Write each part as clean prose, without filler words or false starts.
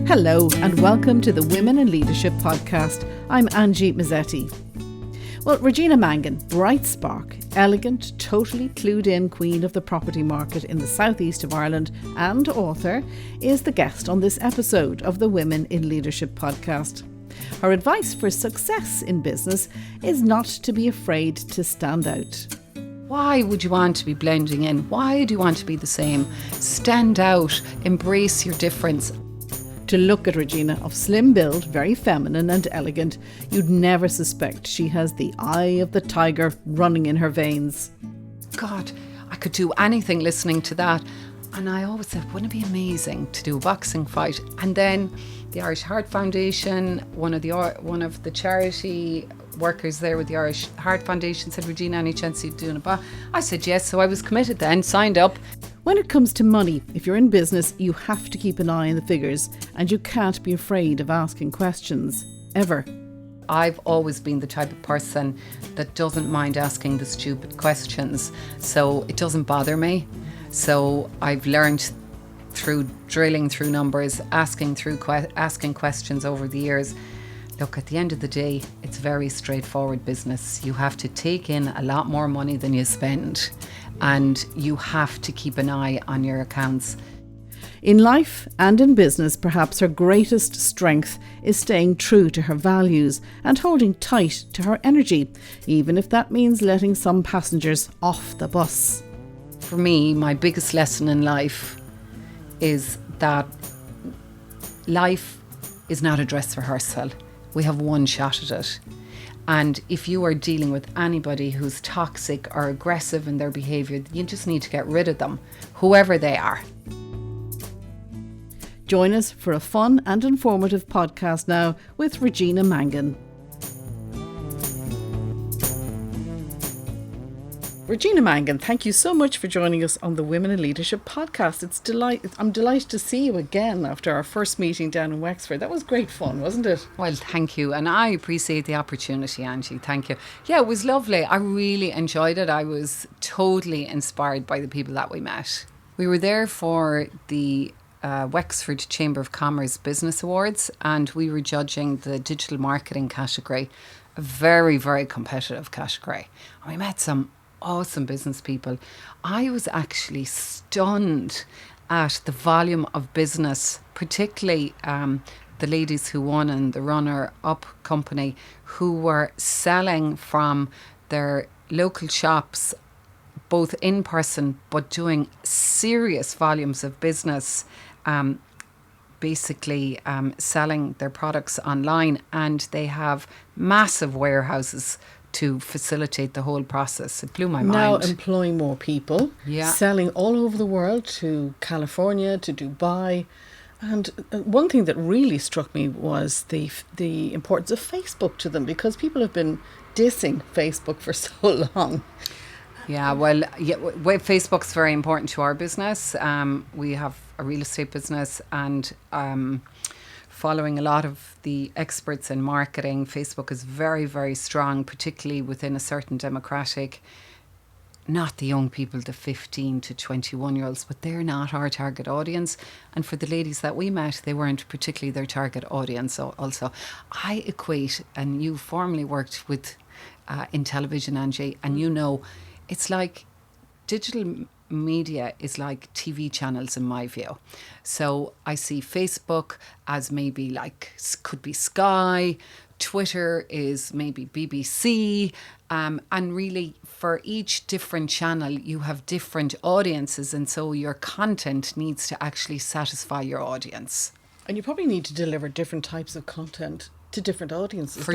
Hello and welcome to the Women in Leadership podcast. I'm Angie Mazzetti. Well, Regina Mangan, bright spark, elegant, totally clued in queen of the property market in the southeast of Ireland and author, is the guest on this episode of the Women in Leadership podcast. Her advice for success in business is not to be afraid to stand out. Why would you want to be blending in? Why do you want to be the same? Stand out, embrace your difference. To look at Regina, of slim build, very feminine and elegant, you'd never suspect she has the eye of the tiger running in her veins. God, I could do anything listening to that. And I always said, wouldn't it be amazing to do a boxing fight? And then the Irish Heart Foundation, one of the charity workers there with the Irish Heart Foundation said, Regina, any chance you'd doing a box? I said yes, so I was committed then, signed up. When it comes to money, if you're in business, you have to keep an eye on the figures and you can't be afraid of asking questions, ever. I've always been the type of person that doesn't mind asking the stupid questions, so it doesn't bother me. So I've learned through drilling through numbers, asking questions over the years. Look, at the end of the day, it's very straightforward business. You have to take in a lot more money than you spend, and you have to keep an eye on your accounts. In life and in business, perhaps her greatest strength is staying true to her values and holding tight to her energy, even if that means letting some passengers off the bus. For me, my biggest lesson in life is that life is not a dress rehearsal. We have one shot at it. And if you are dealing with anybody who's toxic or aggressive in their behaviour, you just need to get rid of them, whoever they are. Join us for a fun and informative podcast now with Regina Mangan. Regina Mangan, thank you so much for joining us on the Women in Leadership podcast. I'm delighted to see you again after our first meeting down in Wexford. That was great fun, wasn't it? Well, thank you. And I appreciate the opportunity, Angie. Thank you. Yeah, it was lovely. I really enjoyed it. I was totally inspired by the people that we met. We were there for the Wexford Chamber of Commerce Business Awards, and we were judging the digital marketing category, a very, very competitive category. And we met some awesome business people. I was actually stunned at the volume of business, particularly the ladies who won and the runner-up company who were selling from their local shops, both in person but doing serious volumes of business, basically selling their products online, and they have massive warehouses to facilitate the whole process. It blew my mind. Now employing more people, yeah, selling all over the world, to California, to Dubai. And one thing that really struck me was the importance of Facebook to them, because people have been dissing Facebook for so long. Yeah, well, Facebook's very important to our business. We have a real estate business, and following a lot of the experts in marketing, Facebook is very, very strong, particularly within a certain demographic. Not the young people, the 15 to 21-year-olds, but they're not our target audience. And for the ladies that we met, they weren't particularly their target audience also. I equate, and you formerly worked with in television, Angie, and you know, it's like digital media is like TV channels in my view. So I see Facebook as maybe like, could be Sky, Twitter is maybe BBC, and really for each different channel you have different audiences, and so your content needs to actually satisfy your audience. And you probably need to deliver different types of content to different audiences. For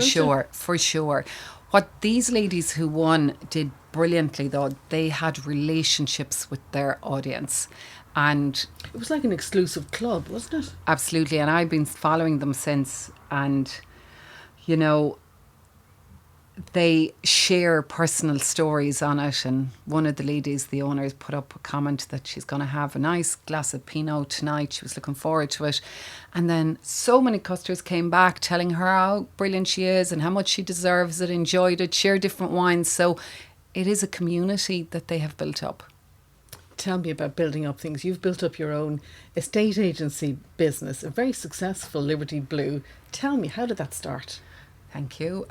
sure. What these ladies who won did brilliantly, though, they had relationships with their audience. And it was like an exclusive club, wasn't it? Absolutely. And I've been following them since. And, you know, they share personal stories on it. And one of the ladies, the owners, put up a comment that she's going to have a nice glass of Pinot tonight. She was looking forward to it. And then so many customers came back telling her how brilliant she is and how much she deserves it, enjoyed it, share different wines. So it is a community that they have built up. tell me about building up things. You've built up your own estate agency business, a very successful Liberty Blue. Tell me, how did that start? Thank you.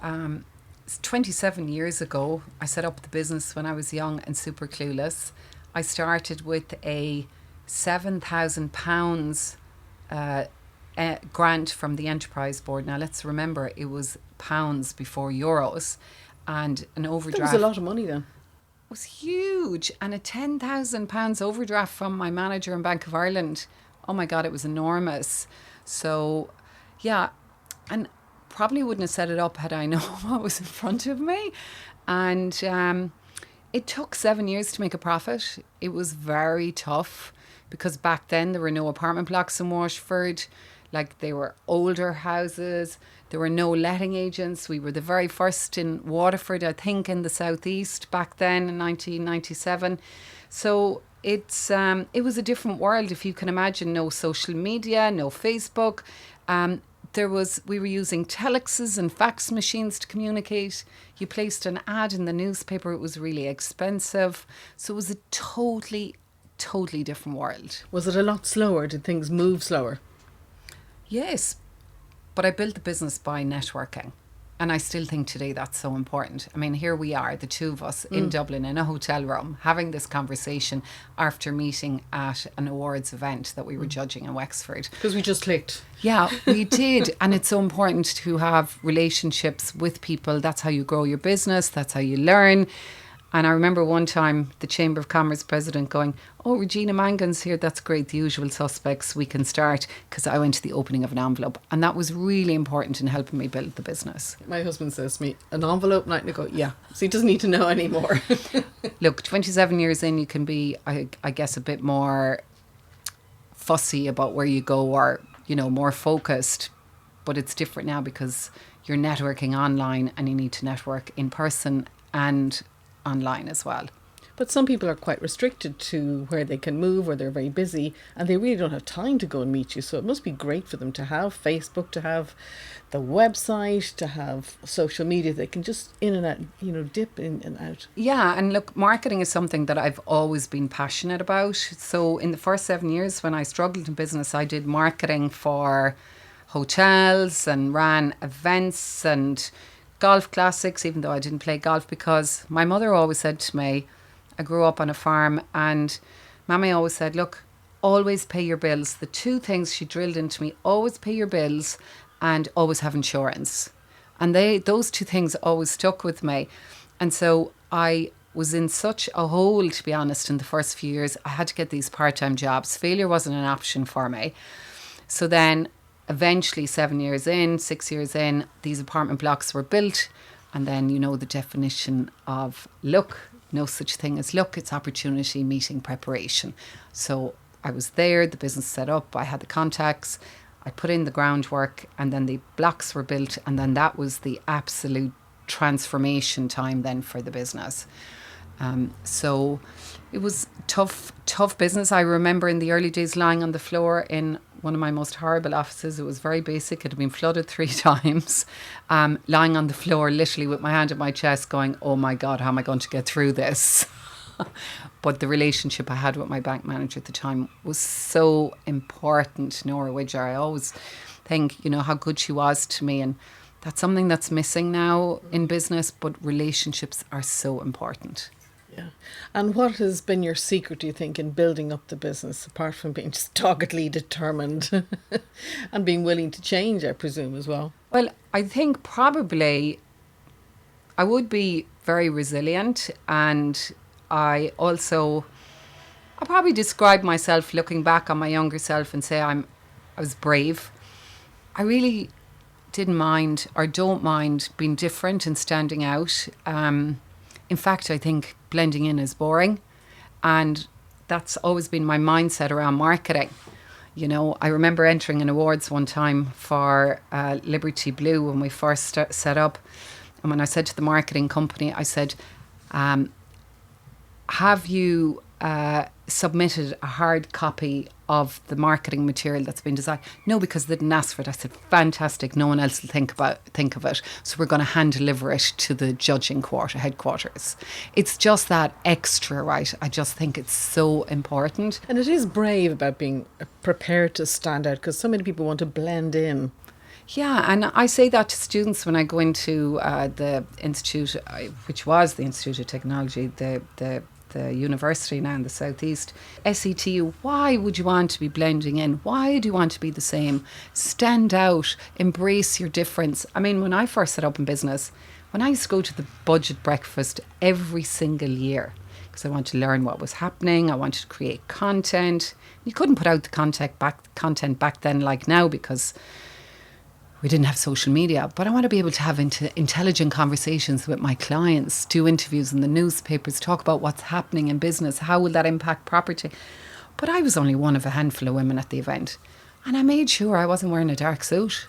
It's 27 years ago. I set up the business when I was young and super clueless. I started with a £7,000 grant from the Enterprise Board. Now, let's remember, it was pounds before euros, and an overdraft. That was a lot of money then. Was huge, and a £10,000 overdraft from my manager in Bank of Ireland. Oh my God, it was enormous. So, yeah, and probably wouldn't have set it up had I known what was in front of me. And it took 7 years to make a profit. It was very tough because back then there were no apartment blocks in Waterford. Like, they were older houses. There were no letting agents. We were the very first in Waterford, I think, in the southeast back then in 1997. So it was a different world, if you can imagine. No social media, no Facebook. We were using telexes and fax machines to communicate. You placed an ad in the newspaper. It was really expensive. So it was a totally different world. Was it a lot slower? Did things move slower? Yes, but I built the business by networking. And I still think today that's so important. I mean, here we are, the two of us in Dublin in a hotel room, having this conversation after meeting at an awards event that we were judging in Wexford. Because we just clicked. Yeah, we did. And it's so important to have relationships with people. That's how you grow your business. That's how you learn. And I remember one time the Chamber of Commerce president going, "Oh, Regina Mangan's here. That's great. The usual suspects. We can start." Because I went to the opening of an envelope. And that was really important in helping me build the business. My husband says to me, "An envelope night?" And I go, "Yeah." So he doesn't need to know anymore. Look, 27 years in, you can be, I guess, a bit more fussy about where you go, or, more focused. But it's different now because you're networking online and you need to network in person and online as well. But some people are quite restricted to where they can move, or they're very busy and they really don't have time to go and meet you. So it must be great for them to have Facebook, to have the website, to have social media. They can just in and out, dip in and out. Yeah, and look, marketing is something that I've always been passionate about. So in the first 7 years when I struggled in business, I did marketing for hotels and ran events and golf classics, even though I didn't play golf, because my mother always said to me, I grew up on a farm, and Mammy always said, look, always pay your bills. The two things she drilled into me: always pay your bills and always have insurance. And those two things always stuck with me. And so I was in such a hole, to be honest, in the first few years. I had to get these part-time jobs. Failure wasn't an option for me. So then eventually 6 years in, these apartment blocks were built. And then, the definition of luck, no such thing as luck, it's opportunity meeting preparation. So I was there, the business set up, I had the contacts, I put in the groundwork, and then the blocks were built. And then that was the absolute transformation time then for the business. So it was tough business. I remember in the early days lying on the floor in one of my most horrible offices. It was very basic. It had been flooded 3 times. Lying on the floor, literally with my hand at my chest going, oh my God, how am I going to get through this? But the relationship I had with my bank manager at the time was so important. Nora Widger, I always think, how good she was to me. And that's something that's missing now in business, but relationships are so important. Yeah. And what has been your secret, do you think, in building up the business, apart from being just doggedly determined and being willing to change, I presume, as well? Well, I think probably I would be very resilient, and I probably describe myself, looking back on my younger self, and say I was brave. I really didn't mind or don't mind being different and standing out. In fact, I think blending in is boring, and that's always been my mindset around marketing. I remember entering an awards one time for Liberty Blue when we first set up, and when I said to the marketing company, I said, have you submitted a hard copy of the marketing material that's been designed? No, because they didn't ask for it. I said, fantastic, no one else will think of it. So we're going to hand deliver it to the judging headquarters. It's just that extra, right? I just think it's so important. And it is brave about being prepared to stand out, because so many people want to blend in. Yeah, and I say that to students when I go into the institute, which was the Institute of Technology, the university now in the southeast. SETU, why would you want to be blending in? Why do you want to be the same? Stand out, embrace your difference. I mean, when I first set up in business, when I used to go to the budget breakfast every single year, because I wanted to learn what was happening, I wanted to create content. You couldn't put out the content back then like now, because we didn't have social media, but I want to be able to have intelligent conversations with my clients, do interviews in the newspapers, talk about what's happening in business, how will that impact property. But I was only one of a handful of women at the event, and I made sure I wasn't wearing a dark suit.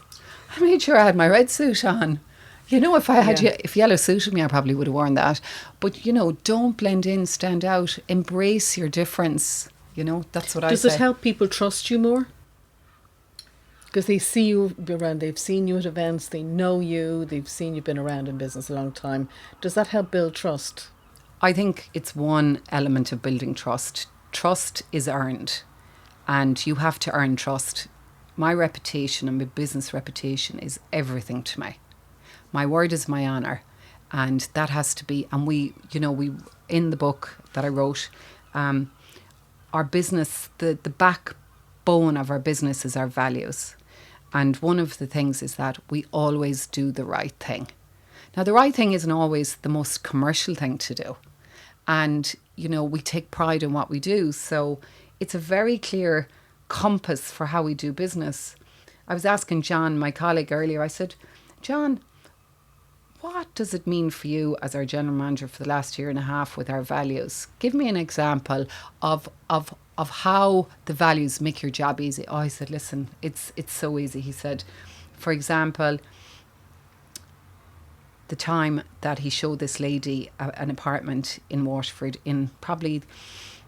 I made sure I had my red suit on. You know, if I had if yellow suited me, I probably would have worn that. But, you know, don't blend in, stand out, embrace your difference. You know, that's what I say. Does it help people trust you more? Because they see you around, they've seen you at events, they know you, they've seen you've been around in business a long time. Does that help build trust? I think it's one element of building trust. Trust is earned, and you have to earn trust. My reputation and my business reputation is everything to me. My word is my honour, and that has to be, and we in the book that I wrote, our business, the backbone of our business is our values. And one of the things is that we always do the right thing. Now, the right thing isn't always the most commercial thing to do. And, you know, we take pride in what we do. So it's a very clear compass for how we do business. I was asking John, my colleague, earlier, I said, John, what does it mean for you as our general manager for the last year and a half with our values? Give me an example of how the values make your job easy. Oh, I said, listen, it's so easy. He said, for example, the time that he showed this lady an apartment in Waterford, in probably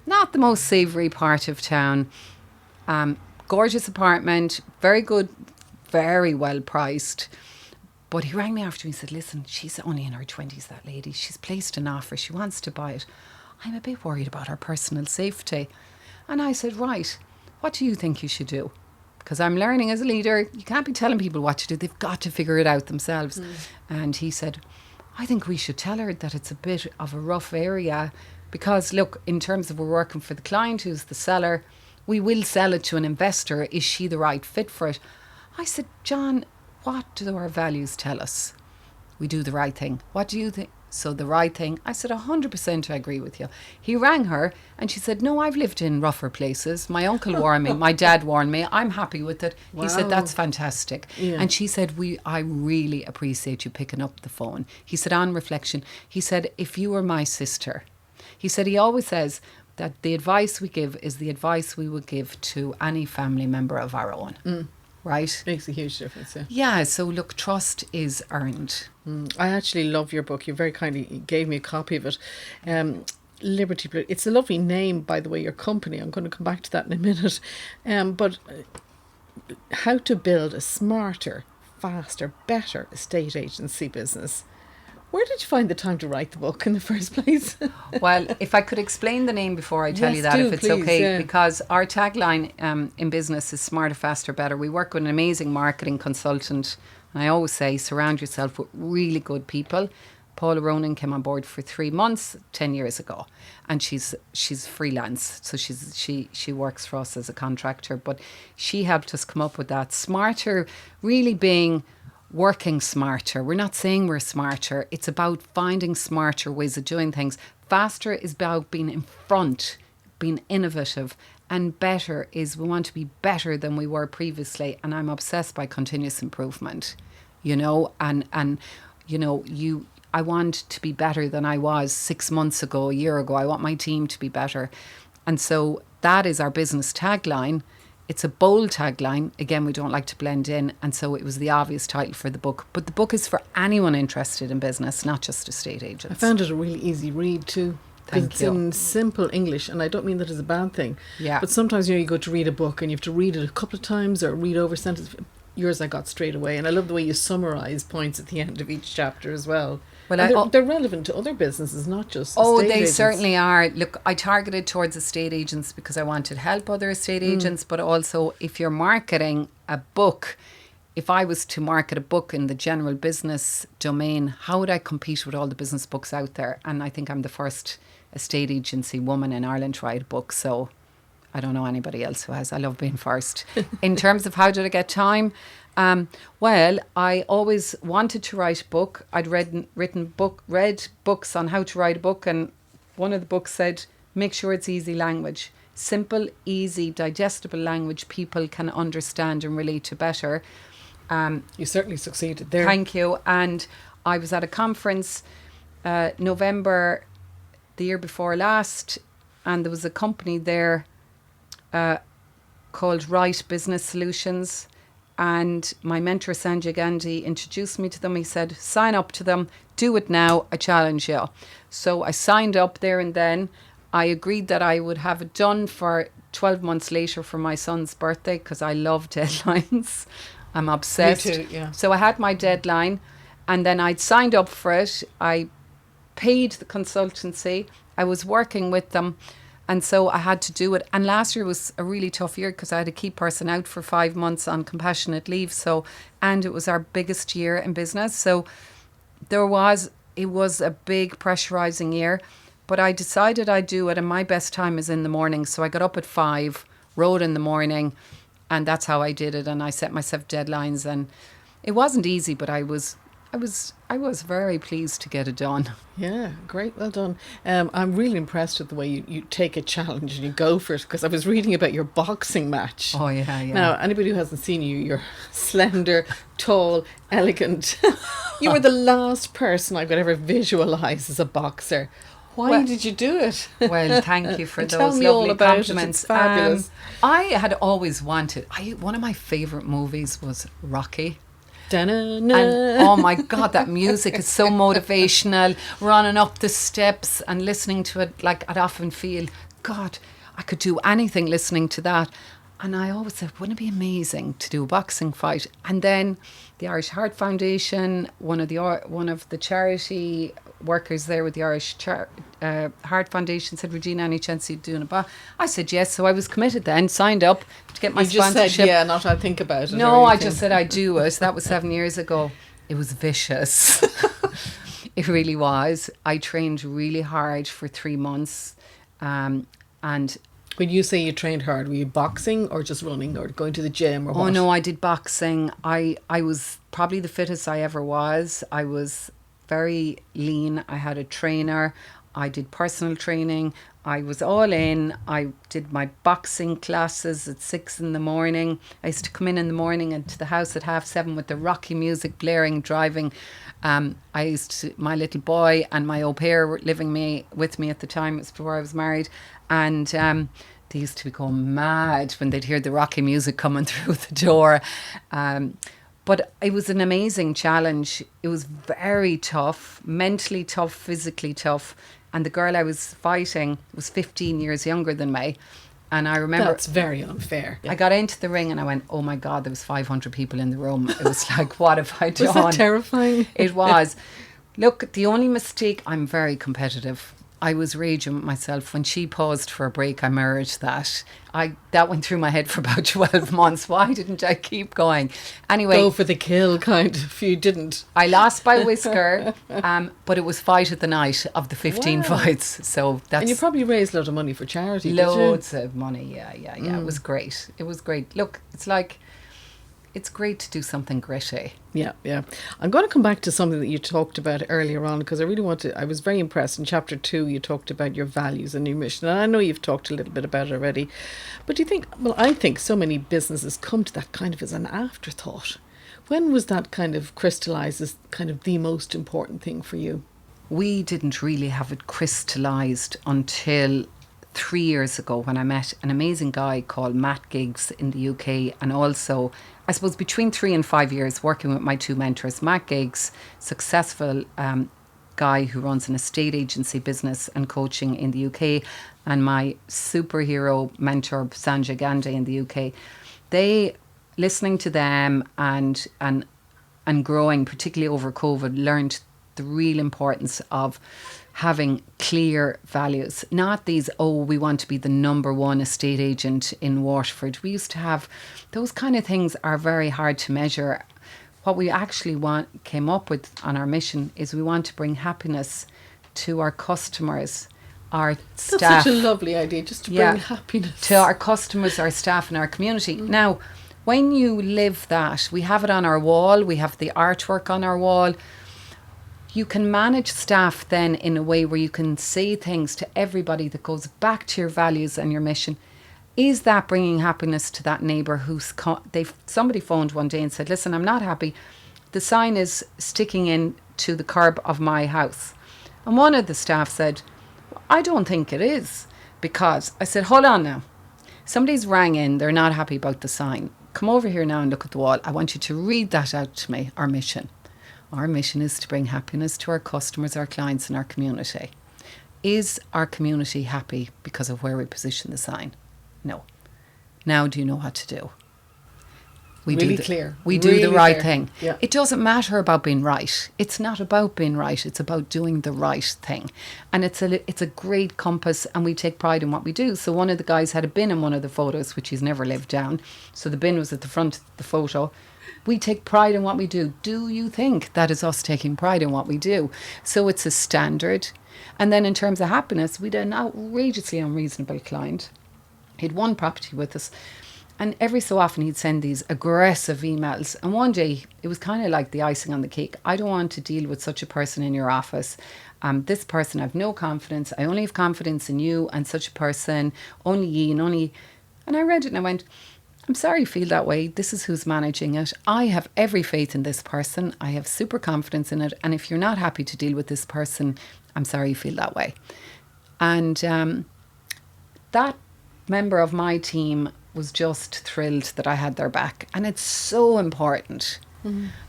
not the most savoury part of town. Gorgeous apartment, very good, very well priced. But he rang me after and he said, listen, she's only in her 20s, that lady. She's placed an offer. She wants to buy it. I'm a bit worried about her personal safety. And I said, right, what do you think you should do? Because I'm learning as a leader, you can't be telling people what to do. They've got to figure it out themselves. And he said, I think we should tell her that it's a bit of a rough area, because look, in terms of we're working for the client who's the seller, we will sell it to an investor. Is she the right fit for it? I said, John, what do our values tell us? We do the right thing. What do you think? So the right thing, I said, 100% I agree with you. He rang her and she said, no, I've lived in rougher places. My uncle warned me, my dad warned me. I'm happy with it. Wow. He said, that's fantastic. Yeah. And she said, I really appreciate you picking up the phone. He said, on reflection, he said, if you were my sister, he said, he always says that the advice we give is the advice we would give to any family member of our own. Right? Makes a huge difference, yeah. Yeah, so look, trust is earned. I actually love your book. You very kindly gave me a copy of it. Liberty Blue. It's a lovely name, by the way, your company. I'm going to come back to that in a minute. But how to build a smarter, faster, better estate agency business. Where did you find the time to write the book in the first place? Well, if I could explain the name before I tell you that, if it's please, okay, yeah. Because our tagline in business is smarter, faster, better. We work with an amazing marketing consultant, and I always say surround yourself with really good people. Paula Ronan came on board for 3 months 10 years ago, and she's freelance, so she works for us as a contractor, but she helped us come up with that. Smarter really being working smarter. We're not saying we're smarter. It's about finding smarter ways of doing things. Faster is about being in front, being innovative, and better is we want to be better than we were previously. And I'm obsessed by continuous improvement, you know, and you know, I want to be better than I was 6 months ago, a year ago. I want my team to be better. And so that is our business tagline. It's a bold tagline. Again, we don't like to blend in. And so it was the obvious title for the book. But the book is for anyone interested in business, not just estate agents. I found it a really easy read too. Thank it's you. in simple English, and I don't mean that as a bad thing. Yeah. But sometimes, you go to read a book and you have to read it a couple of times or read over sentences. Yours I got straight away, and I love the way you summarise points at the end of each chapter as well. Well, And they're relevant to other businesses, not just Oh, estate they agents. certainly are. Look, I targeted towards estate agents because I wanted to help other estate agents, but also if you're marketing a book, if I was to market a book in the general business domain, how would I compete with all the business books out there? And I think I'm the first estate agency woman in Ireland to write a book, so I don't know anybody else who has. I love being first. In terms of how did I get time? Well, I always wanted to write a book. I'd read books on how to write a book, and one of the books said, make sure it's easy language. Simple, easy, digestible language people can understand and relate to better. You certainly succeeded there. Thank you. And I was at a conference November the year before last, and there was a company there called Right Business Solutions. And my mentor, Sanjay Gandhi, introduced me to them. He said, sign up to them, do it now, I challenge you. So I signed up there and then. I agreed that I would have it done for 12 months later for my son's birthday because I love deadlines. I'm obsessed. Me too, yeah. So I had my deadline, and then I'd signed up for it. I paid the consultancy. I was working with them, and so I had to do it. And last year was a really tough year because I had a key person out for 5 months on compassionate leave. And it was our biggest year in business. So it was a big pressurizing year, but I decided I'd do it, and my best time is in the morning. So I got up at 5, wrote in the morning, and that's how I did it. And I set myself deadlines, and it wasn't easy, but I was very pleased to get it done. Yeah, great, well done. I'm really impressed with the way you take a challenge and you go for it, because I was reading about your boxing match. Oh, yeah. Now, anybody who hasn't seen you, you're slender, tall, elegant. You were the last person I could ever visualise as a boxer. Why did you do it? Well, thank you for Tell those me all lovely about compliments. it. It's fabulous. I had always wanted. One of my favourite movies was Rocky. Da-na-na. And oh my God, that music is so motivational. Running up the steps and listening to it, like I'd often feel, God, I could do anything listening to that. And I always said, wouldn't it be amazing to do a boxing fight? And then the Irish Heart Foundation, one of the charity workers there with the Irish Heart Foundation said, Regina, any chance you'd do a I said yes, so I was committed then, signed up to get my sponsorship. Just said, yeah, not I think about it. No, I just said I'd do it. That was 7 years ago. It was vicious. It really was. I trained really hard for 3 months, and when you say you trained hard, were you boxing or just running or going to the gym or what? Oh no, I did boxing. I was probably the fittest I ever was. I was very lean. I had a trainer. I did personal training. I was all in. I did my boxing classes at 6 in.the morning. I used to come in the morning and to the house at 7:30 with the Rocky music blaring, driving. My little boy and my au pair were living with me at the time. It was before I was married. And they used to go mad when they'd hear the Rocky music coming through the door. But it was an amazing challenge. It was very tough, mentally tough, physically tough. And the girl I was fighting was 15 years younger than me. And I remember... That's very unfair. I got into the ring and I went, oh my God, there was 500 people in the room. It was like, what have I done? Was that terrifying? It was. Look, the only mistake, I'm very competitive. I was raging with myself. When she paused for a break, I mirrored that. That went through my head for about 12 months. Why didn't I keep going? Anyway. Go for the kill, kind of. You didn't. I lost by whisker, but it was fight of the night of the 15 fights. So that's... And you probably raised a lot of money for charity, Loads of money, yeah. It was great. It was great. Look, it's great to do something gritty. Yeah. I'm going to come back to something that you talked about earlier on, because I was very impressed. In chapter 2, you talked about your values and your mission. And I know you've talked a little bit about it already. But do you think, I think so many businesses come to that kind of as an afterthought. When was that kind of crystallised as kind of the most important thing for you? We didn't really have it crystallised until 3 years ago when I met an amazing guy called Matt Giggs in the UK, and also I suppose between 3 and 5 years working with my 2 mentors. Matt Giggs, successful guy who runs an estate agency business and coaching in the UK, and my superhero mentor Sanjay Gandhi in the UK. They, listening to them and growing, particularly over COVID, learned the real importance of having clear values. Not these, oh, we want to be the number one estate agent in Waterford. We used to have, those kind of things are very hard to measure. What we actually came up with on our mission is we want to bring happiness to our customers, our staff. That's such a lovely idea, just to bring happiness. To our customers, our staff and our community. Now, when you live that, we have it on our wall, we have the artwork on our wall. You can manage staff then in a way where you can say things to everybody that goes back to your values and your mission. Is that bringing happiness to that neighbour who's... somebody phoned one day and said, listen, I'm not happy. The sign is sticking in to the curb of my house. And one of the staff said, I don't think it is. Because I said, hold on now. Somebody's rang in, they're not happy about the sign. Come over here now and look at the wall. I want you to read that out to me, our mission. Our mission is to bring happiness to our customers, our clients and our community. Is our community happy because of where we position the sign? No. Now do you know what to do? We really do clear. We do really the right clear. thing. Yeah. It doesn't matter about being right. It's not about being right. It's about doing the right thing. And it's a great compass, and we take pride in what we do. So one of the guys had a bin in one of the photos, which he's never lived down. So the bin was at the front of the photo. We take pride in what we do. Do you think that is us taking pride in what we do? So it's a standard. And then in terms of happiness, we had an outrageously unreasonable client. He had one property with us, and every so often he'd send these aggressive emails. And one day, it was kind of like the icing on the cake. I don't want to deal with such a person in your office. This person, I have no confidence. I only have confidence in you and such a person. Only ye and only... And I read it and I went, I'm sorry you feel that way. This is who's managing it. I have every faith in this person. I have super confidence in it. And if you're not happy to deal with this person, I'm sorry you feel that way. And that member of my team was just thrilled that I had their back. And it's so important,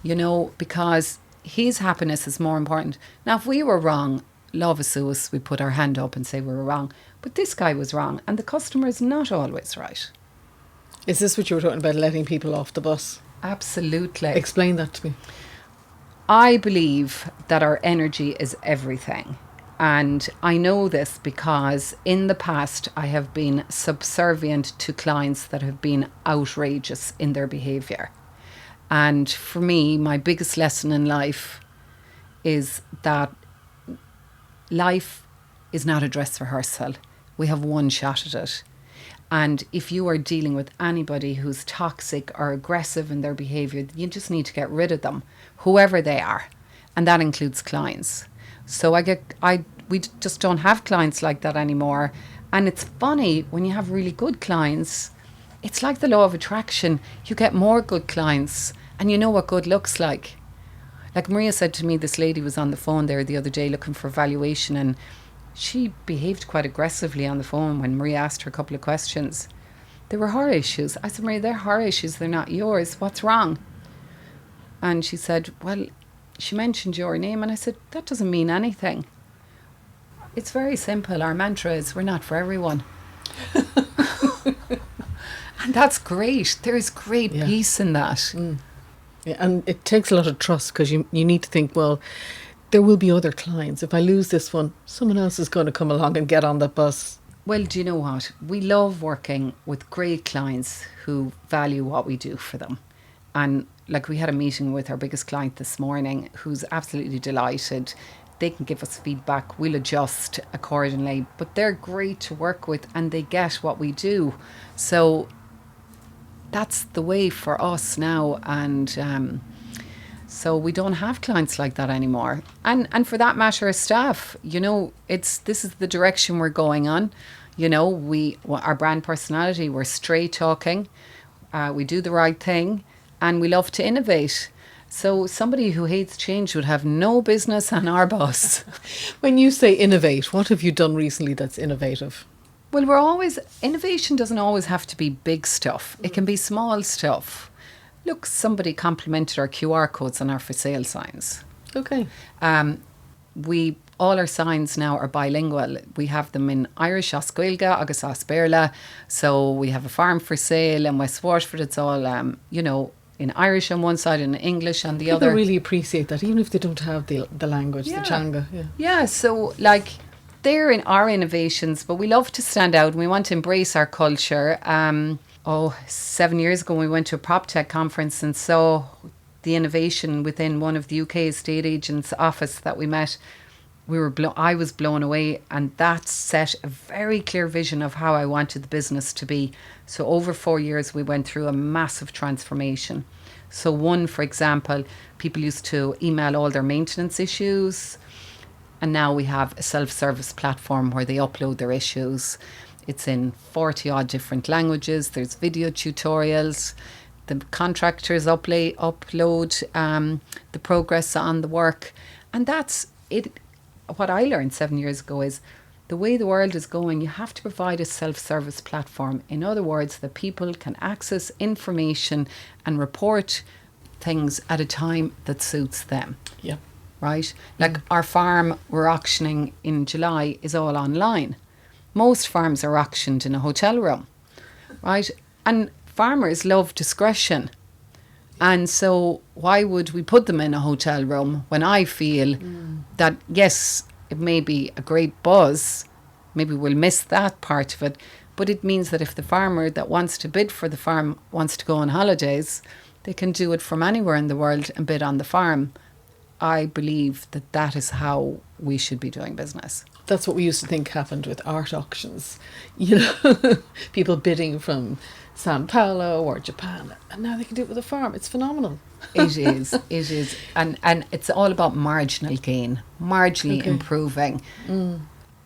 you know, because his happiness is more important. Now, if we were wrong, love is us, we put our hand up and say we were wrong. But this guy was wrong, and the customer is not always right. Is this what you were talking about, letting people off the bus? Absolutely. Explain that to me. I believe that our energy is everything. And I know this because in the past I have been subservient to clients that have been outrageous in their behaviour. And for me, my biggest lesson in life is that life is not a dress rehearsal. We have one shot at it. And if you are dealing with anybody who's toxic or aggressive in their behaviour, you just need to get rid of them, whoever they are. And that includes clients. So we just don't have clients like that anymore. And it's funny, when you have really good clients, it's like the law of attraction. You get more good clients and you know what good looks like. Like Maria said to me, this lady was on the phone there the other day looking for valuation, and she behaved quite aggressively on the phone when Maria asked her a couple of questions. They were her issues. I said, Maria, they're her issues, they're not yours. What's wrong? And she said, well, she mentioned your name. And I said, that doesn't mean anything. It's very simple. Our mantra is, we're not for everyone. And that's great. There's great peace in that. Yeah, and it takes a lot of trust, because you need to think, well, there will be other clients. If I lose this one, someone else is going to come along and get on the bus. Well, do you know what? We love working with great clients who value what we do for them. And like, we had a meeting with our biggest client this morning who's absolutely delighted. They can give us feedback. We'll adjust accordingly. But they're great to work with and they get what we do. So that's the way for us now. And so we don't have clients like that anymore. And for that matter, staff, you know, this is the direction we're going on. You know, our brand personality, we're straight talking. We do the right thing and we love to innovate. So somebody who hates change would have no business on our bus. When you say innovate, what have you done recently that's innovative? Well, innovation doesn't always have to be big stuff. It can be small stuff. Look, somebody complimented our QR codes on our for sale signs. Okay. all our signs now are bilingual. We have them in Irish, Oscuilga, agus Osberla. So we have a farm for sale in West Waterford. It's all, in Irish on one side and English on the other. People really appreciate that, even if they don't have the language, the Changa. Yeah, so they're in our innovations, but we love to stand out and we want to embrace our culture. 7 years ago we went to a prop tech conference and saw the innovation within one of the UK estate agents' office that we met. I was blown away, and that set a very clear vision of how I wanted the business to be. So over 4 years we went through a massive transformation. So one, for example, people used to email all their maintenance issues, and now we have a self-service platform where they upload their issues. It's in 40 odd different languages. There's video tutorials. The contractors upload the progress on the work. And that's it. What I learned 7 years ago is the way the world is going, you have to provide a self-service platform. In other words, that people can access information and report things at a time that suits them. Yeah. Right? Like our farm we're auctioning in July is all online. Most farms are auctioned in a hotel room. Right? And farmers love discretion. And so why would we put them in a hotel room when I feel that, yes, it may be a great buzz, maybe we'll miss that part of it, but it means that if the farmer that wants to bid for the farm wants to go on holidays, they can do it from anywhere in the world and bid on the farm. I believe that that is how we should be doing business. That's what we used to think happened with art auctions. People bidding from Sao Paulo or Japan, and now they can do it with a farm. It's phenomenal. It is. And it's all about marginal gain, marginally improving,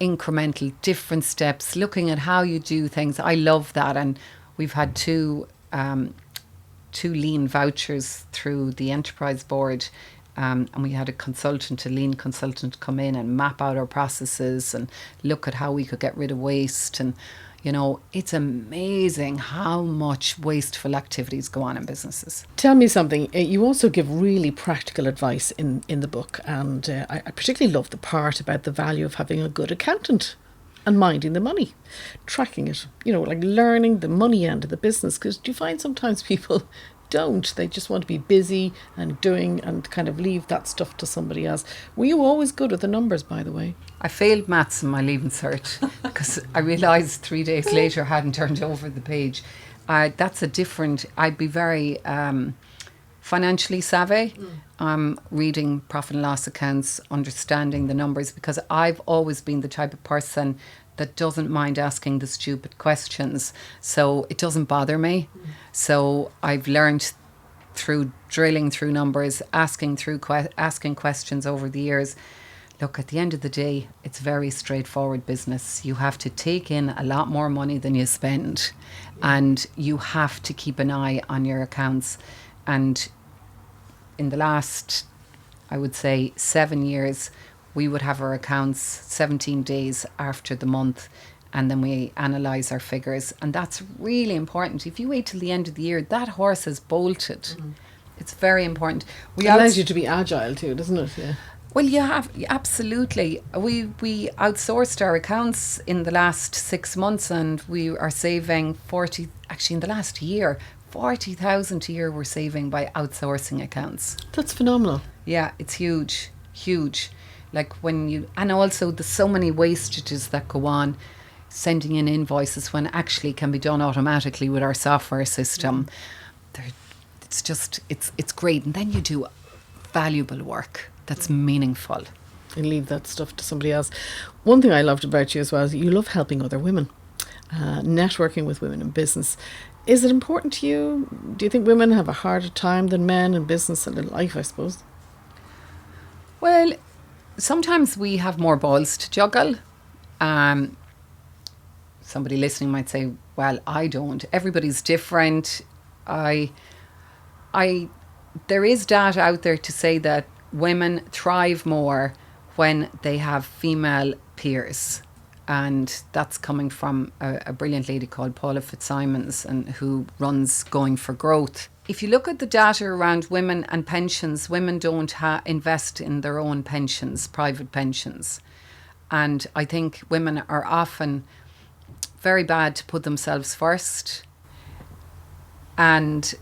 incremental, different steps, looking at how you do things. I love that. And we've had two lean vouchers through the enterprise board. And we had a lean consultant come in and map out our processes and look at how we could get rid of waste. And, it's amazing how much wasteful activities go on in businesses. Tell me something. You also give really practical advice in the book. And I particularly love the part about the value of having a good accountant and minding the money, tracking it, like learning the money end of the business. Because do you find sometimes people don't? They just want to be busy and doing and kind of leave that stuff to somebody else. Were you always good with the numbers, by the way? I failed maths in my Leaving Cert because I realised 3 days later I hadn't turned over the page. I'd be very financially savvy. Reading profit and loss accounts, understanding the numbers, because I've always been the type of person that doesn't mind asking the stupid questions. So it doesn't bother me. So I've learned through drilling through numbers, asking questions over the years. Look, at the end of the day, it's very straightforward business. You have to take in a lot more money than you spend, and you have to keep an eye on your accounts. And in the last, I would say, 7 years, we would have our accounts 17 days after the month, and then we analyse our figures. And that's really important. If you wait till the end of the year, that horse has bolted. It's very important. It allows you to be agile too, doesn't it? Yeah. Well, absolutely. We outsourced our accounts in the last 6 months, and we are saving in the last year, 40,000 a year we're saving by outsourcing accounts. That's phenomenal. Yeah, it's huge. Like and also there's so many wastages that go on, sending in invoices when actually can be done automatically with our software system. It's great. And then you do valuable work that's meaningful. And leave that stuff to somebody else. One thing I loved about you as well is you love helping other women, networking with women in business. Is it important to you? Do you think women have a harder time than men in business and in life, I suppose? Well, sometimes we have more balls to juggle. Somebody listening might say, well, I don't. Everybody's different. There is data out there to say that women thrive more when they have female peers. And that's coming from a brilliant lady called Paula Fitzsimons, and who runs Going for Growth if you look at the data around women and pensions, women don't invest in their own pensions, private pensions. And I think women are often very bad to put themselves first. And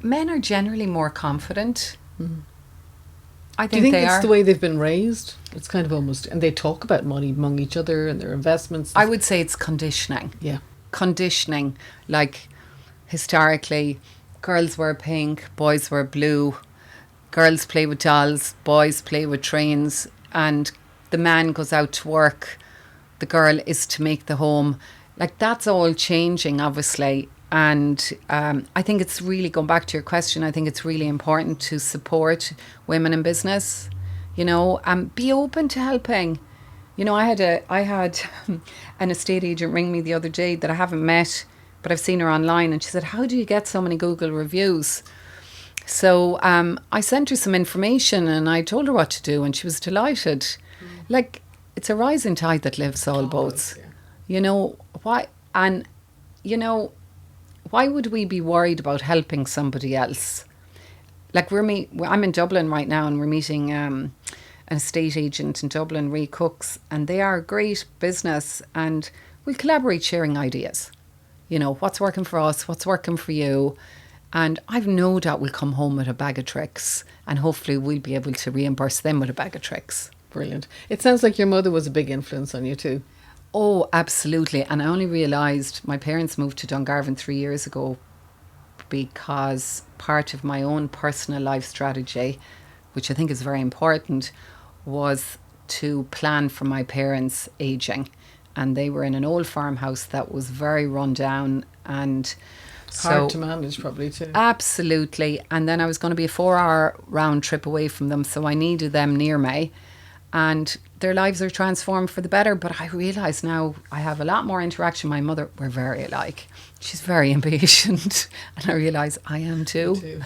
men are generally more confident. I Do you think think they it's are. the way they've been raised? It's kind of almost, and they talk about money among each other and their investments. I would say it's conditioning. Yeah. Conditioning, like historically, girls wear pink, boys wear blue, girls play with dolls, boys play with trains, and the man goes out to work, the girl is to make the home. Like, that's all changing, obviously. And I think it's really, going back to your question, I think it's really important to support women in business, you know, and be open to helping. You know, I had an estate agent ring me the other day that I haven't met, but I've seen her online, and she said, "How do you get so many Google reviews?" So I sent her some information and I told her what to do, and she was delighted. Like, it's a rising tide that lifts all boats. Yeah. You know, why? And, you know, why would we be worried about helping somebody else? Like, I'm in Dublin right now, and we're meeting an estate agent in Dublin, Ray Cooks, and they are a great business, and we'll collaborate sharing ideas. You know, what's working for us, what's working for you. And I've no doubt we'll come home with a bag of tricks, and hopefully we'll be able to reimburse them with a bag of tricks. Brilliant. It sounds like your mother was a big influence on you too. Oh, absolutely. And I only realised my parents moved to Dungarvan 3 years ago because part of my own personal life strategy, which I think is very important, was to plan for my parents' ageing. And they were in an old farmhouse that was very run down and Hard to manage probably too. Absolutely. And then I was going to be a 4-hour round trip away from them, so I needed them near me. And their lives are transformed for the better. But I realise now I have a lot more interaction. My mother, we're very alike. She's very impatient. And I realise I am too.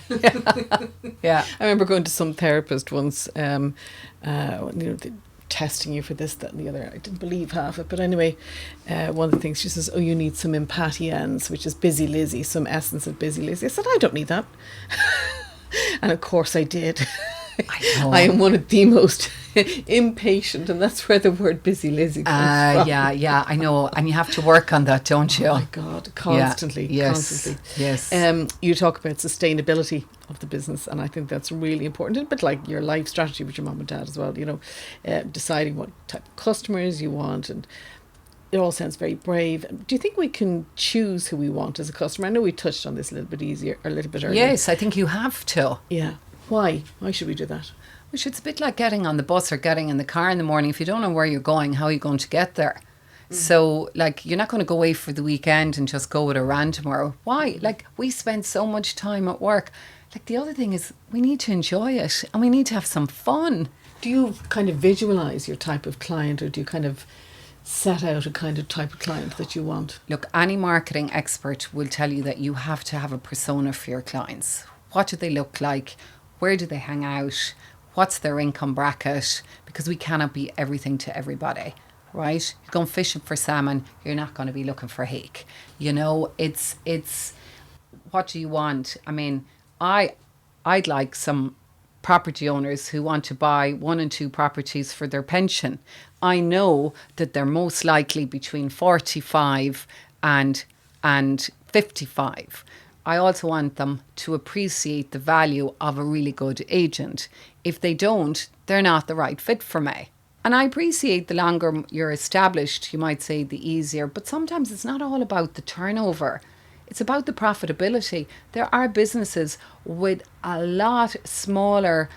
Yeah. I remember going to some therapist once, you know, testing you for this, that and the other. I didn't believe half it. But anyway, one of the things she says, "Oh, you need some impatience," which is busy Lizzie, some essence of busy Lizzie. I said, "I don't need that." And of course I did. I know. I am one of the most impatient, and that's where the word busy Lizzie comes from. Yeah, I know. And you have to work on that, don't you? Oh my God, constantly, Yes. constantly. Yes. You talk about sustainability of the business, and I think that's really important. A bit like your life strategy with your mum and dad as well, you know, deciding what type of customers you want, and it all sounds very brave. Do you think we can choose who we want as a customer? I know we touched on this a little bit earlier. Yes, I think you have to. Yeah. Why? Why should we do that? Which it's a bit like getting on the bus or getting in the car in the morning. If you don't know where you're going, how are you going to get there? So, like, you're not going to go away for the weekend and just go with a randomer. Why? Like, we spend so much time at work. Like, the other thing is we need to enjoy it and we need to have some fun. Do you kind of visualise your type of client, or do you kind of set out a kind of type of client that you want? Look, any marketing expert will tell you that you have to have a persona for your clients. What do they look like? Where do they hang out? What's their income bracket? Because we cannot be everything to everybody, right? You're going fishing for salmon, you're not going to be looking for hake. You know, it's what do you want? I mean, I'd like some property owners who want to buy 1 and 2 properties for their pension. I know that they're most likely between 45 and 55. I also want them to appreciate the value of a really good agent. If they don't, they're not the right fit for me. And I appreciate the longer you're established, you might say the easier, but sometimes it's not all about the turnover. It's about the profitability. There are businesses with a lot smaller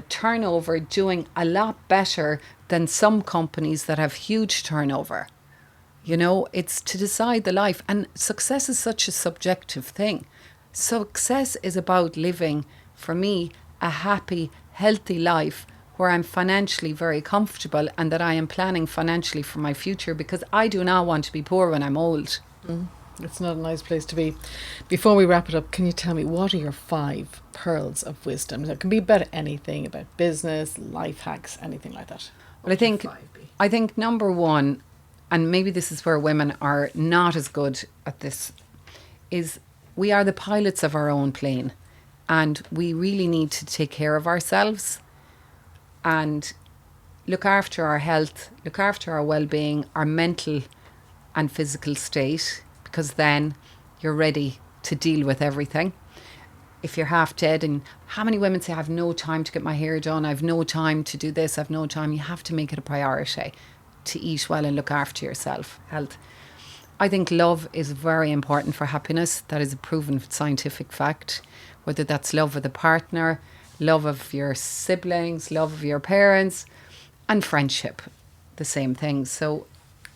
turnover doing a lot better than some companies that have huge turnover. You know, it's to decide the life. And success is such a subjective thing. Success is about living, for me, a happy, healthy life where I'm financially very comfortable and that I am planning financially for my future, because I do not want to be poor when I'm old. It's not a nice place to be. Before we wrap it up, can you tell me, what are your 5 pearls of wisdom? It can be about anything, about business, life hacks, anything like that. Well, I think number 1, and maybe this is where women are not as good at this, is we are the pilots of our own plane, and we really need to take care of ourselves and look after our health, look after our well-being, our mental and physical state, because then you're ready to deal with everything. If you're half dead, and how many women say, I have no time to get my hair done, I have no time to do this, I have no time. You have to make it a priority to eat well and look after yourself, health. I think love is very important for happiness. That is a proven scientific fact. Whether that's love with a partner, love of your siblings, love of your parents, and friendship, the same thing. So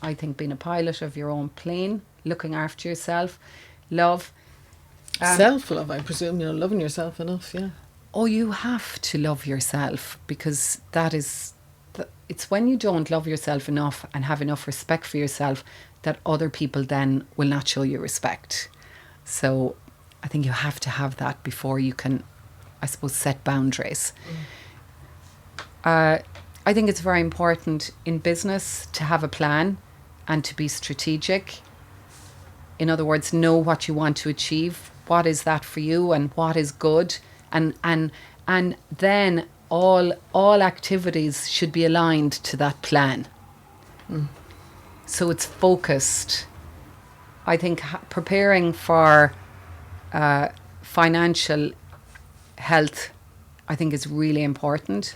I think being a pilot of your own plane, looking after yourself, love. Self-love, I presume, loving yourself enough, yeah. Oh, you have to love yourself, because it's when you don't love yourself enough and have enough respect for yourself that other people then will not show you respect. So I think you have to have that before you can, I suppose, set boundaries. I think it's very important in business to have a plan and to be strategic. In other words, know what you want to achieve, what is that for you and what is good, and then all activities should be aligned to that plan. So it's focused. I think preparing for financial health, I think, is really important.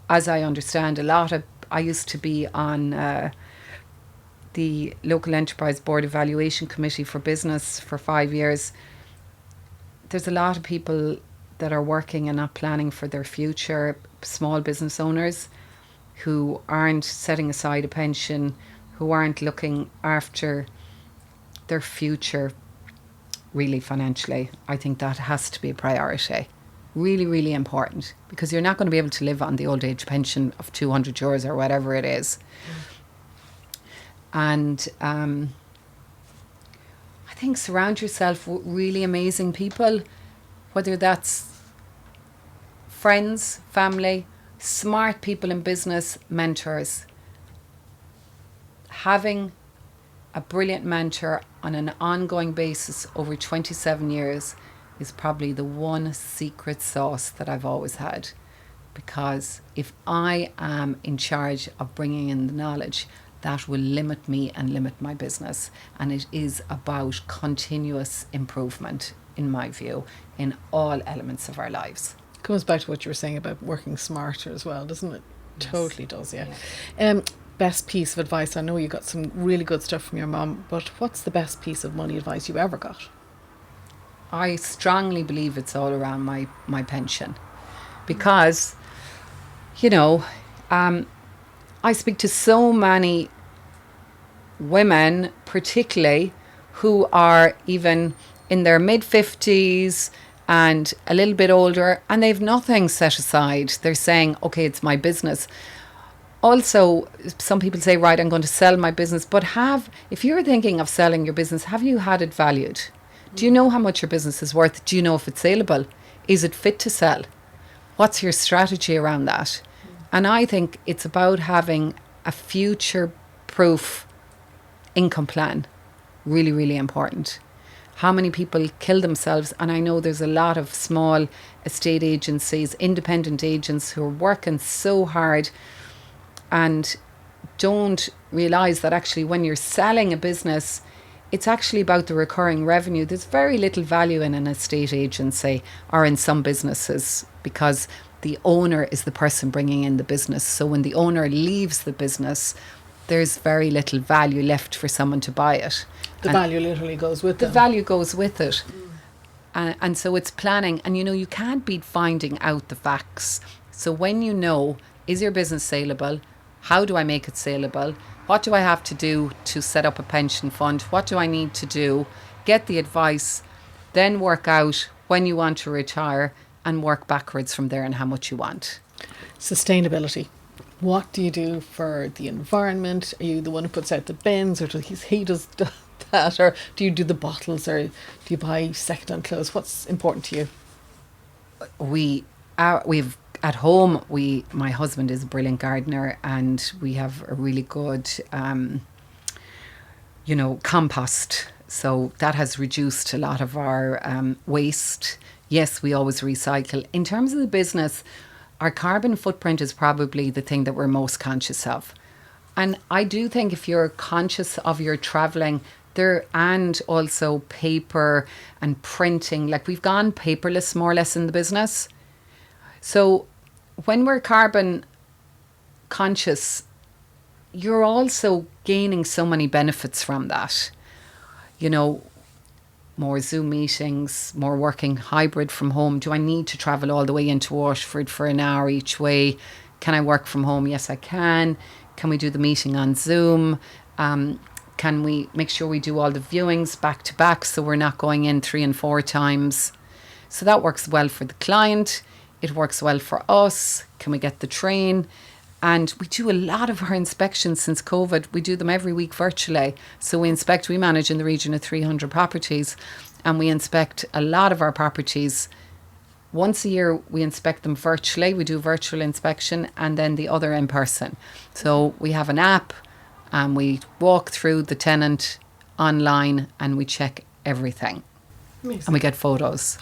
As I understand, I used to be on the local enterprise board evaluation committee for business for 5 years. There's a lot of people that are working and not planning for their future, small business owners who aren't setting aside a pension, who aren't looking after their future really financially. I think that has to be a priority. Really, really important, because you're not going to be able to live on the old age pension of €200 or whatever it is. And I think surround yourself with really amazing people, whether that's friends, family, smart people in business, mentors. Having a brilliant mentor on an ongoing basis over 27 years is probably the one secret sauce that I've always had. Because if I am in charge of bringing in the knowledge, that will limit me and limit my business. And it is about continuous improvement, in my view, in all elements of our lives. Goes back to what you were saying about working smarter as well, doesn't it? Yes. Totally does, yeah. Best piece of advice, I know you got some really good stuff from your mum, but what's the best piece of money advice you ever got? I strongly believe it's all around my pension, because, I speak to so many women, particularly, who are even in their mid-50s and a little bit older, and they've nothing set aside. They're saying, okay, it's my business. Also, some people say, right, I'm going to sell my business, but if you're thinking of selling your business, have you had it valued? Do you know how much your business is worth? Do you know if it's saleable? Is it fit to sell? What's your strategy around that? And I think it's about having a future-proof income plan. Really, really important. How many people kill themselves? And I know there's a lot of small estate agencies, independent agents who are working so hard and don't realise that actually when you're selling a business, it's actually about the recurring revenue. There's very little value in an estate agency or in some businesses, because the owner is the person bringing in the business. So when the owner leaves the business, there's very little value left for someone to buy it. The value literally goes with the value goes with it. And so it's planning. And you can't beat finding out the facts. So when is your business saleable? How do I make it saleable? What do I have to do to set up a pension fund? What do I need to do? Get the advice, then work out when you want to retire and work backwards from there and how much you want. Sustainability. What do you do for the environment? Are you the one who puts out the bins, or he does that? Or do you do the bottles, or do you buy second-hand clothes? What's important to you? We've at home, my husband is a brilliant gardener, and we have a really good, compost So that has reduced a lot of our waste. Yes, we always recycle. In terms of the business, our carbon footprint is probably the thing that we're most conscious of. And I do think if you're conscious of your travelling there, and also paper and printing, like we've gone paperless more or less in the business. So when we're carbon conscious, you're also gaining so many benefits from that. You know, more Zoom meetings, more working hybrid from home. Do I need to travel all the way into Waterford for an hour each way? Can I work from home? Yes, I can. Can we do the meeting on Zoom? Can we make sure we do all the viewings back to back so we're not going in 3 and 4 times? So that works well for the client. It works well for us. Can we get the train? And we do a lot of our inspections since COVID. We do them every week virtually. So we manage in the region of 300 properties, and we inspect a lot of our properties. Once a year, we inspect them virtually. We do virtual inspection, and then the other in person. So we have an app, and we walk through the tenant online, and we check everything. Amazing. And we get photos.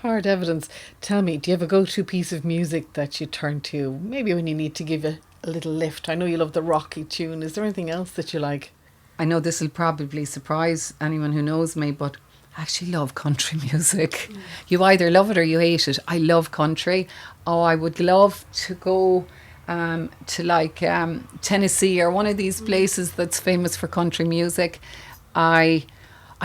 Hard evidence. Tell me, do you have a go-to piece of music that you turn to, maybe when you need to give a little lift? I know you love the rocky tune. Is there anything else that you like? I know this will probably surprise anyone who knows me, but I actually love country music. You either love it or you hate it. I love country. Oh, I would love to go to like Tennessee or one of these places that's famous for country music. I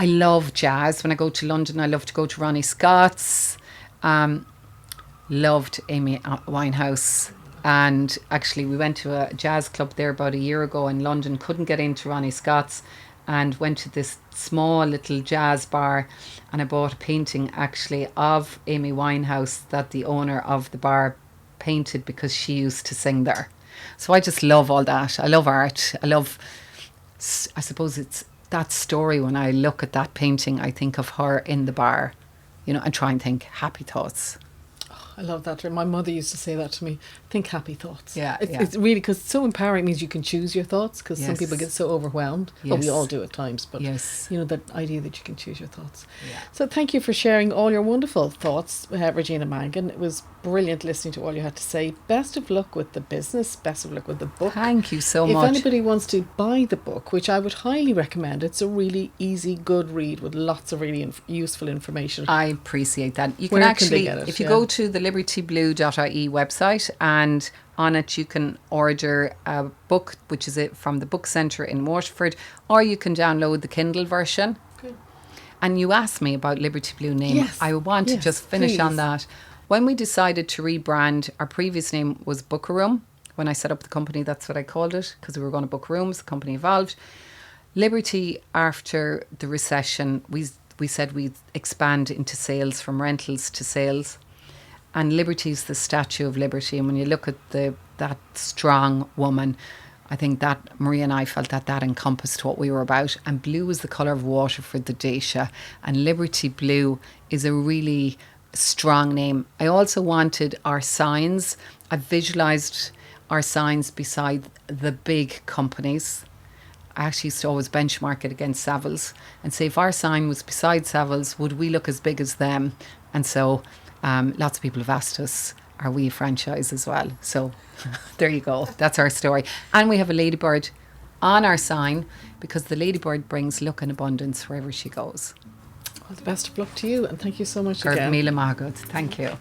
love jazz. When I go to London, I love to go to Ronnie Scott's. Loved Amy Winehouse. And actually, we went to a jazz club there about a year ago in London. Couldn't get into Ronnie Scott's, and went to this small little jazz bar. And I bought a painting actually of Amy Winehouse that the owner of the bar painted because she used to sing there. So I just love all that. I love art. I suppose it's that story. When I look at that painting, I think of her in the bar, you know, and try and think happy thoughts. I love that. My mother used to say that to me. Think happy thoughts. Yeah, it's really, because it's so empowering. It means you can choose your thoughts, because some Yes. people get so overwhelmed. Yes. Well, we all do at times, but Yes. you know, that idea that you can choose your thoughts. Yeah. So thank you for sharing all your wonderful thoughts, Regina Mangan. It was brilliant listening to all you had to say. Best of luck with the business. Best of luck with the book. Thank you so If much. anybody wants to buy the book, which I would highly recommend, it's a really easy, good read with lots of really useful information. I appreciate that. You Where can can they actually, get it? if you Yeah. go to the libertyblue.ie website, and on it you can order a book, which is it from the book centre in Waterford, or you can download the Kindle version. Good. And you asked me about Liberty Blue name. Yes. I want to Yes, just finish on please. that. When we decided to rebrand, our previous name was Book a Room. When I set up the company, that's what I called it, because we were going to book rooms. The company evolved. Liberty, after the recession, we said we'd expand into sales, from rentals to sales. And Liberty is the Statue of Liberty. And when you look at that strong woman, I think that Maria and I felt that encompassed what we were about. And blue is the colour of Waterford, the Dacia. And Liberty Blue is a really strong name. I also wanted our signs. I visualised our signs beside the big companies. I actually used to always benchmark it against Savills and say, if our sign was beside Savills, would we look as big as them? And so lots of people have asked us, are we a franchise as well? So there you go. That's our story. And we have a ladybird on our sign, because the ladybird brings luck and abundance wherever she goes. Well, the best of luck to you, and thank you so much Garth again. Míle Magadh. Thank you.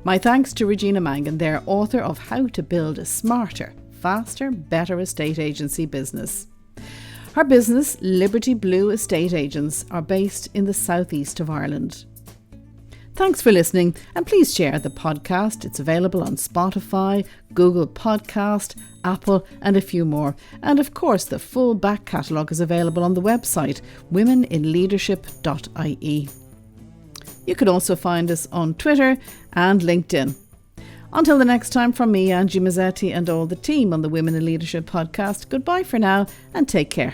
My thanks to Regina Mangan, their author of How to Build a Smarter, Faster, Better Estate Agency Business. Her business, Liberty Blue Estate Agents, are based in the southeast of Ireland. Thanks for listening, and please share the podcast. It's available on Spotify, Google Podcast, Apple, and a few more. And of course, the full back catalogue is available on the website womeninleadership.ie. You can also find us on Twitter and LinkedIn. Until the next time, from me, Angie Mazzetti, and all the team on the Women in Leadership podcast, goodbye for now and take care.